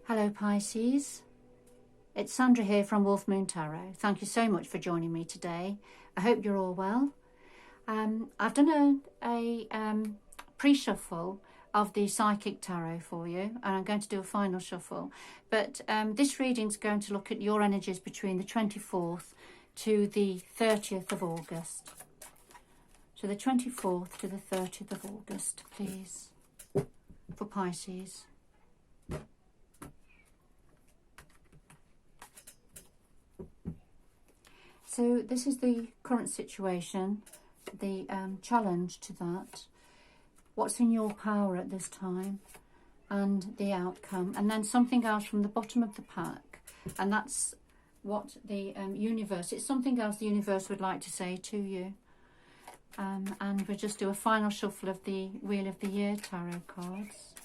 Hello Pisces, it's Sandra here from Wolf Moon Tarot. Thank you so much for joining me today. I hope you're all well. I've done a pre-shuffle of the Psychic Tarot for you, and I'm going to do a final shuffle. But this reading's going to look at your energies between the 24th to the 30th of August. So the 24th to the 30th of August, please, for Pisces. So this is the current situation, the challenge to that, what's in your power at this time, and the outcome. And then something else from the bottom of the pack, and that's what the universe, it's something else the universe would like to say to you. And we'll just do a final shuffle of the Wheel of the Year tarot cards.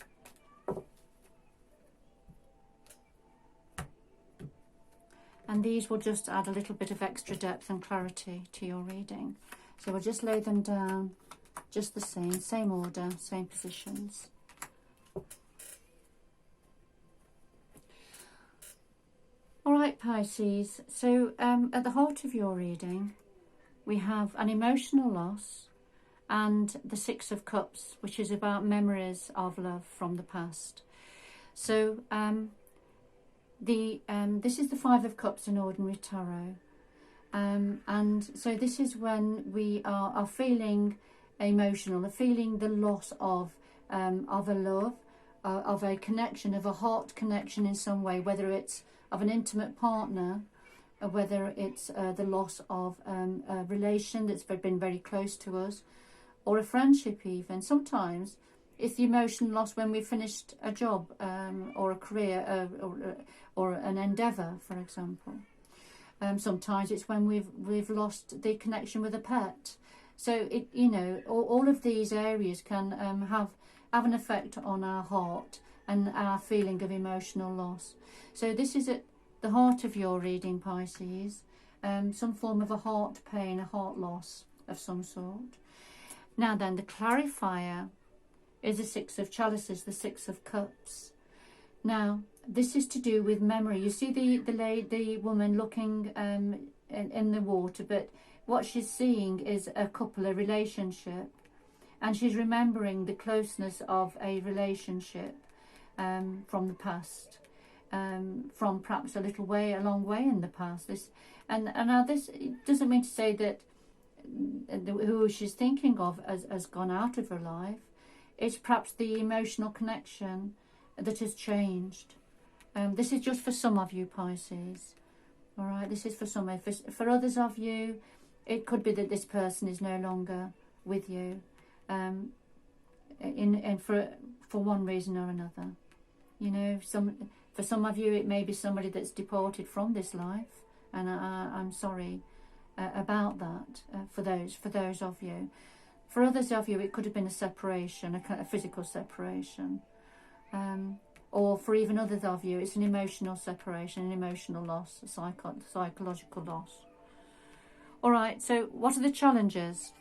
And these will just add a little bit of extra depth and clarity to your reading. So we'll just lay them down just the same order, same positions. All right, Pisces. So at the heart of your reading, we have an emotional loss and the Six of Cups, which is about memories of love from the past. So this is the Five of Cups in ordinary tarot, and so this is when we are feeling emotional, feeling the loss of a love, of a connection, of a heart connection in some way, whether it's of an intimate partner, or whether it's the loss of a relation that's been very close to us, or a friendship even. Sometimes it's the emotional loss when we've finished a job or a career or an endeavour, for example. Sometimes it's when we've lost the connection with a pet. So it, you know, all of these areas can have an effect on our heart and our feeling of emotional loss. So this is at the heart of your reading, Pisces. Some form of a heart pain, a heart loss of some sort. Now then, the clarifier is the Six of Chalices, the Six of Cups. Now, this is to do with memory. You see the woman looking in the water, but what she's seeing is a couple, a relationship, and she's remembering the closeness of a relationship from the past, from perhaps a long way in the past. And now this doesn't mean to say that who she's thinking of has gone out of her life. It's perhaps the emotional connection that has changed. This is just for some of you, Pisces. All right, this is for some. For others of you, it could be that this person is no longer with you, for one reason or another. You know, for some of you, it may be somebody that's departed from this life, and I'm sorry about that. For those of you. For others of you, it could have been a separation, a physical separation. Or for even others of you, it's an emotional separation, an emotional loss, a psychological loss. All right, so what are the challenges?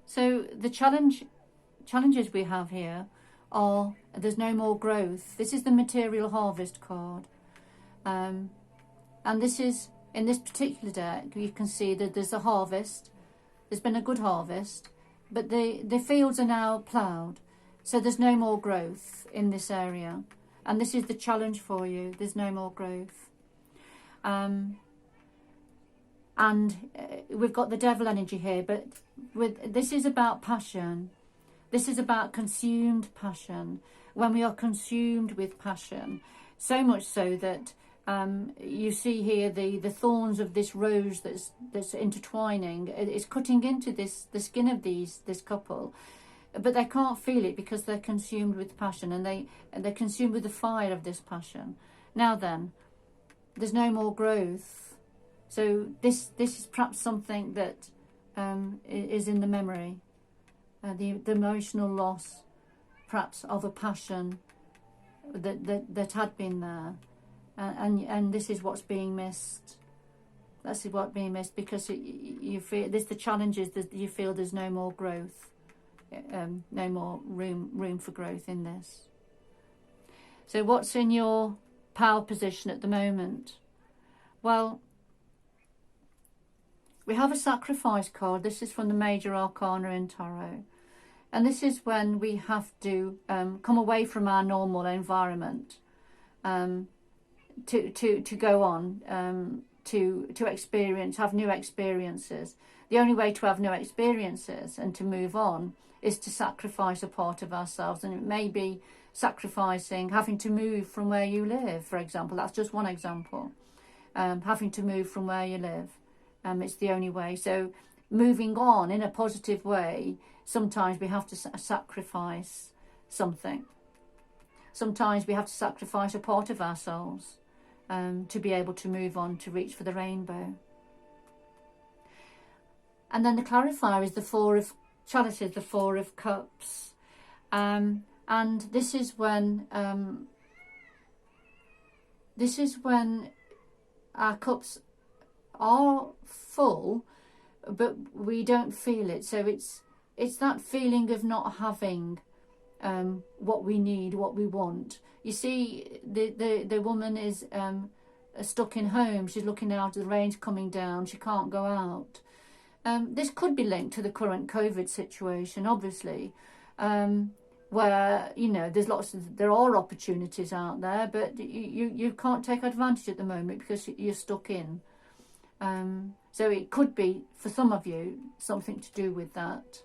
So the challenges we have here are there's no more growth. This is the Material Harvest card. And this is, in this particular deck, you can see that there's a harvest. There's been a good harvest, but the fields are now ploughed. So there's no more growth in this area. And this is the challenge for you. There's no more growth. And we've got the devil energy here, but this is about passion. This is about consumed passion. When we are consumed with passion, so much so that you see here the thorns of this rose that's intertwining. It's cutting into the skin of this couple, but they can't feel it because they're consumed with passion, and they're consumed with the fire of this passion. Now then, there's no more growth. So this is perhaps something that is in the memory, the emotional loss, perhaps of a passion that had been there. And this is what's being missed. This is what's being missed because you feel the challenge is that you feel there's no more growth no more room for growth in this. So what's in your power position at the moment? Well, we have a sacrifice card. This is from the Major Arcana in Tarot. And this is when we have to come away from our normal environment to go on, to experience, have new experiences. The only way to have new experiences and to move on is to sacrifice a part of ourselves. And it may be sacrificing, having to move from where you live, for example. That's just one example. Having to move from where you live. It's the only way. So moving on in a positive way, sometimes we have to sacrifice something. Sometimes we have to sacrifice a part of ourselves to be able to move on, to reach for the rainbow. And then the clarifier is the Four of Chalices, the Four of Cups. And this is when our cups are full, but we don't feel it. So it's that feeling of not having what we need, what we want. You see, the woman is stuck in home. She's looking out, the rain's coming down, she can't go out. This could be linked to the current COVID situation, obviously, where, you know, there are opportunities out there, but you can't take advantage at the moment because you're stuck in. So it could be, for some of you, something to do with that.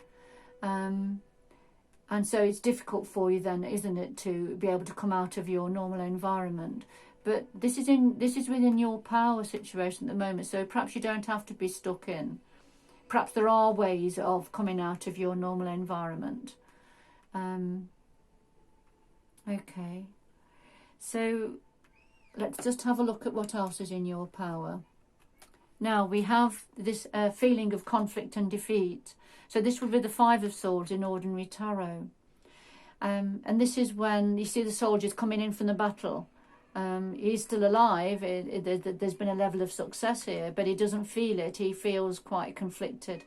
And so it's difficult for you then, isn't it, to be able to come out of your normal environment. But this is within your power situation at the moment, so perhaps you don't have to be stuck in. Perhaps there are ways of coming out of your normal environment. Okay, so let's just have a look at what else is in your power. Now we have this feeling of conflict and defeat. So this would be the Five of Swords in ordinary tarot. And this is when you see the soldiers coming in from the battle. He's still alive. There's been a level of success here, but he doesn't feel it. He feels quite conflicted.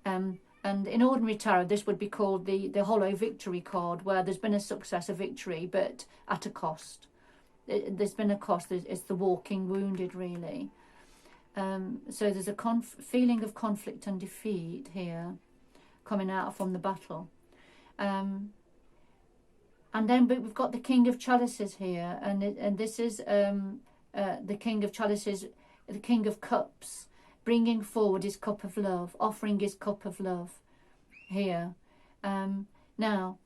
And in ordinary tarot, this would be called the hollow victory card, where there's been a success, a victory, but at a cost. There's been a cost. It's the walking wounded, really. So there's a feeling of conflict and defeat here, coming out from the battle. And then we've got the King of Chalices here, and this is the King of Chalices, the King of Cups, bringing forward his cup of love, offering his cup of love here. Now,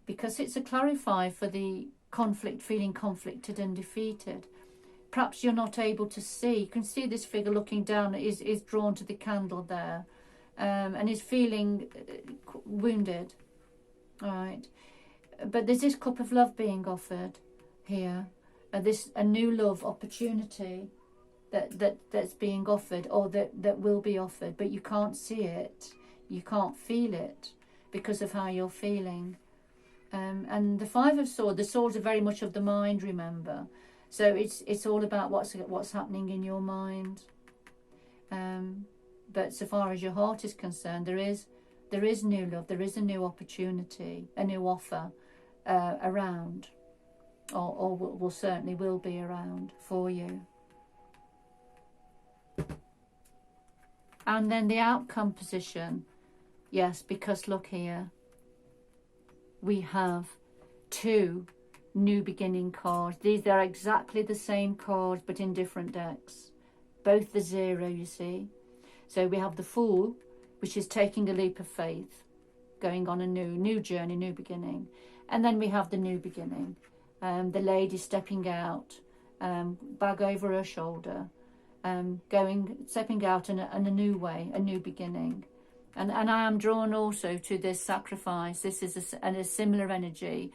because it's a clarifier for the conflict, feeling conflicted and defeated, perhaps you're not able to see. You can see this figure looking down is drawn to the candle there, and is feeling wounded. All right. But there's this cup of love being offered here, a new love opportunity that's being offered, or that will be offered, but you can't see it, you can't feel it because of how you're feeling. And the Five of Swords, the swords are very much of the mind, remember. So it's all about what's happening in your mind. But so far as your heart is concerned, there is new love, there is a new opportunity, a new offer around, or will certainly will be around for you. And then the outcome position, yes, because look here, we have two new beginning cards. These are exactly the same cards but in different decks, both the zero, you see. So we have the Fool, which is taking a leap of faith, going on a new journey, new beginning. And then we have the new beginning, the lady stepping out, bag over her shoulder, stepping out in a new way, a new beginning. And I am drawn also to this sacrifice. This is a similar energy,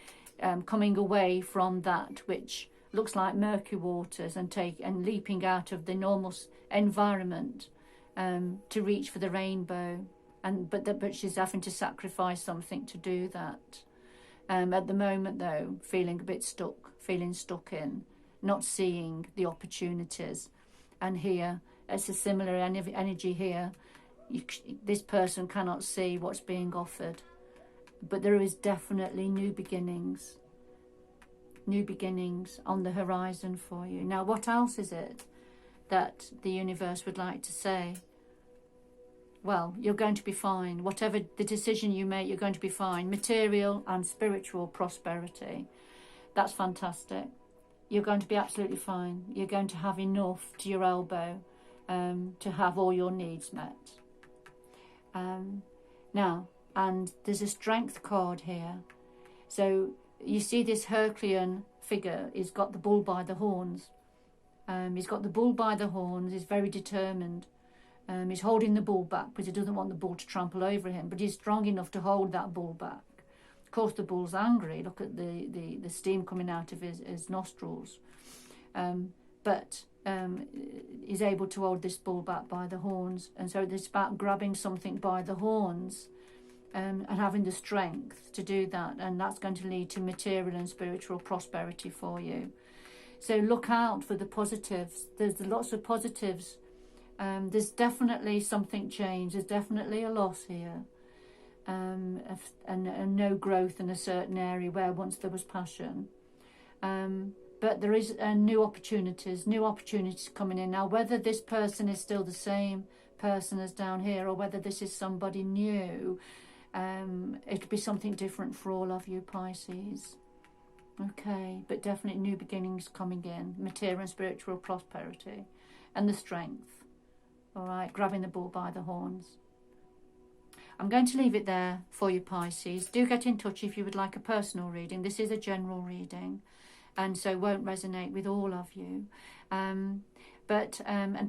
coming away from that which looks like murky waters and leaping out of the normal environment to reach for the rainbow. But she's having to sacrifice something to do that. At the moment, though, feeling a bit stuck, feeling stuck in, not seeing the opportunities. And here, it's a similar energy here. this person cannot see what's being offered. But there is definitely new beginnings on the horizon for you. Now, what else is it that the universe would like to say? Well, you're going to be fine. Whatever the decision you make, you're going to be fine. Material and spiritual prosperity. That's fantastic. You're going to be absolutely fine. You're going to have enough to your elbow to have all your needs met. Now, and there's a strength card here. So you see this Herculean figure. He's got the bull by the horns. He's got the bull by the horns. He's very determined. He's holding the bull back because he doesn't want the bull to trample over him. But he's strong enough to hold that bull back. Of course, the bull's angry. Look at the steam coming out of his nostrils. But he's able to hold this bull back by the horns. And so it's about grabbing something by the horns and having the strength to do that. And that's going to lead to material and spiritual prosperity for you. So look out for the positives. There's lots of positives. There's definitely something changed. There's definitely a loss here. And no growth in a certain area where once there was passion. But there is new opportunities coming in. Now, whether this person is still the same person as down here or whether this is somebody new, it'll be something different for all of you Pisces. Okay, but definitely new beginnings coming in. Material and spiritual prosperity and the strength. All right, grabbing the bull by the horns. I'm going to leave it there for you Pisces. Do get in touch if you would like a personal reading. This is a general reading and so won't resonate with all of you. And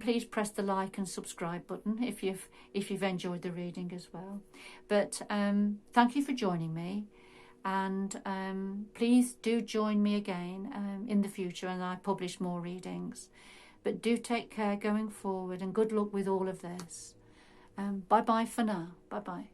please press the like and subscribe button if you've enjoyed the reading as well. But thank you for joining me, and please do join me again in the future, and I publish more readings. But do take care going forward, and good luck with all of this. Bye bye for now. Bye bye.